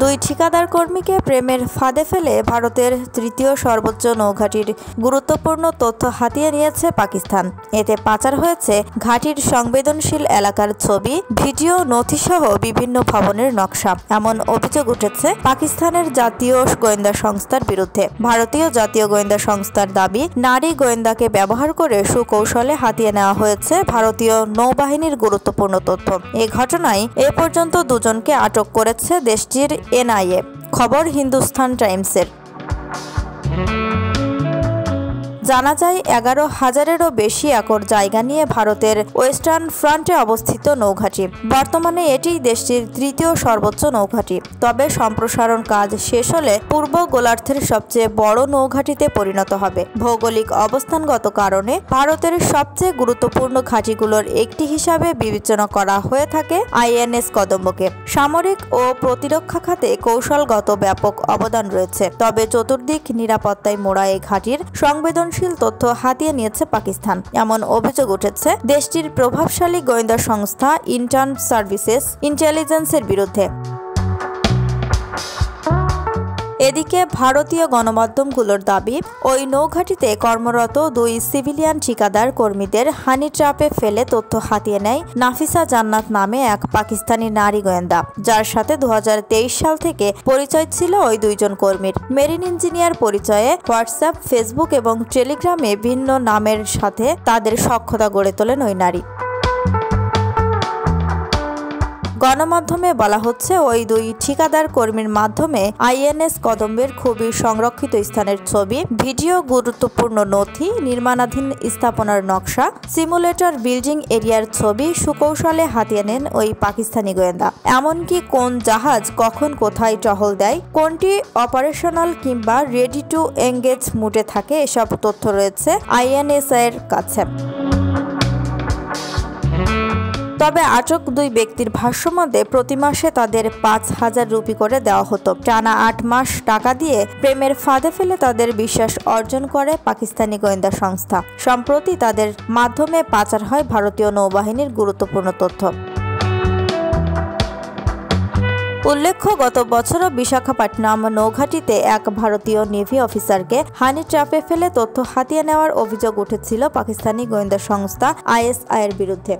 দুই ঠিকাদার কর্মীকে প্রেমের ফাঁদে ফেলে ভারতের তৃতীয় সর্বোচ্চ নৌঘাঁটির গুরুত্বপূর্ণ তথ্য হাতিয়ে নিয়েছে পাকিস্তান। এতে পাচার হয়েছে ঘাঁটির সংবেদনশীল এলাকার ছবি, ভিডিও, নথিসহ বিভিন্ন ভবনের নকশা। এমন অভিযোগ উঠেছে পাকিস্তানের জাতীয় গোয়েন্দা সংস্থার বিরুদ্ধে। ভারতীয় জাতীয় গোয়েন্দা সংস্থার দাবি, নারী গোয়েন্দাকে ব্যবহার করে সুকৌশলে হাতিয়ে নেওয়া হয়েছে ভারতীয় নৌবাহিনীর গুরুত্বপূর্ণ তথ্য। এ ঘটনায় এ পর্যন্ত দুজনকে আটক করেছে দেশটির এনআইএ। খবর হিন্দুস্তান টাইমসের। জানা যায় 11,000-এরও বেশি একর জায়গা নিয়ে ভারতের ওয়েস্টার্ন ফ্রন্টে অবস্থিত নৌঘাঁটি। বর্তমানে এটি দেশটির তৃতীয় সর্বোচ্চ নৌঘাঁটি। তবে সম্প্রসারণ কাজ শেষ হলে পূর্ব গোলার্ধের সবচেয়ে বড় নৌঘাঁটিতে পরিণত হবে। ভৌগোলিক অবস্থানগত কারণে ভারতের সবচেয়ে গুরুত্বপূর্ণ ঘাঁটিগুলোর একটি হিসাবে বিবেচনা করা হয়ে থাকে আইএনএস কদম্বকে। সামরিক ও প্রতিরক্ষা খাতে কৌশলগত ব্যাপক অবদান রয়েছে। তবে চতুর্দিক নিরাপত্তায় মোড়া এই ঘাঁটির সংবেদনশীল তথ্য হাতিয়ে নিয়েছে পাকিস্তান। এমন অভিযোগ উঠেছে দেশটির প্রভাবশালী গোয়েন্দা সংস্থা ইন্টার্ন সার্ভিসেস ইন্টেলিজেন্সের বিরুদ্ধে। এদিকে ভারতীয় গণমাধ্যমগুলোর দাবি, ওই নৌঘাঁটিতে কর্মরত দুই সিভিলিয়ান ঠিকাদার কর্মীদের হানি ট্র্যাপে ফেলে তথ্য হাতিয়ে নেয় নাফিসা জান্নাত নামে এক পাকিস্তানি নারী গোয়েন্দা, যার সাথে 2023 সাল থেকে পরিচয় ছিল ওই দুইজন কর্মীর। মেরিন ইঞ্জিনিয়ার পরিচয়ে হোয়াটসঅ্যাপ, ফেসবুক এবং টেলিগ্রামে ভিন্ন নামের সাথে তাদের সখ্যতা গড়ে তোলেন ওই নারী। গণমাধ্যমে বলা হচ্ছে, ওই দুই ঠিকাদার কর্মীর মাধ্যমে আইএনএস কদম্বের খুবই সংরক্ষিত স্থানের ছবি, ভিডিও, গুরুত্বপূর্ণ নথি, নির্মাণাধীন স্থাপনার নকশা, সিমুলেটর বিল্ডিং এরিয়ার ছবি সুকৌশলে হাতিয়ে নেন ওই পাকিস্তানি গোয়েন্দা। এমনকি কোন জাহাজ কখন কোথায় টহল দেয়, কোনটি অপারেশনাল কিংবা রেডি টু এঙ্গেজ মুডে থাকে, এসব তথ্য রয়েছে আইএনএস এর কাছে। তবে আটক দুই ব্যক্তির ভাষ্যমতে প্রতি মাসে তাদের 5,000 রুপি করে দেওয়া হতো। টানা 8 মাস টাকা দিয়ে প্রেমের ফাঁদে ফেলে তাদের বিশ্বাস অর্জন করে পাকিস্তানি গোয়েন্দা সংস্থা। সম্প্রতি তাদের মাধ্যমে পাচার হয় ভারতীয় নৌবাহিনীর গুরুত্বপূর্ণ তথ্য। উল্লেখ্য, গত বছরও বিশাখাপট্টনম নৌঘাঁটিতে এক ভারতীয় নেভি অফিসারকে হানি ট্র্যাপে ফেলে তথ্য হাতিয়ে নেওয়ার অভিযোগ উঠেছিল পাকিস্তানি গোয়েন্দা সংস্থা আইএসআই এর বিরুদ্ধে।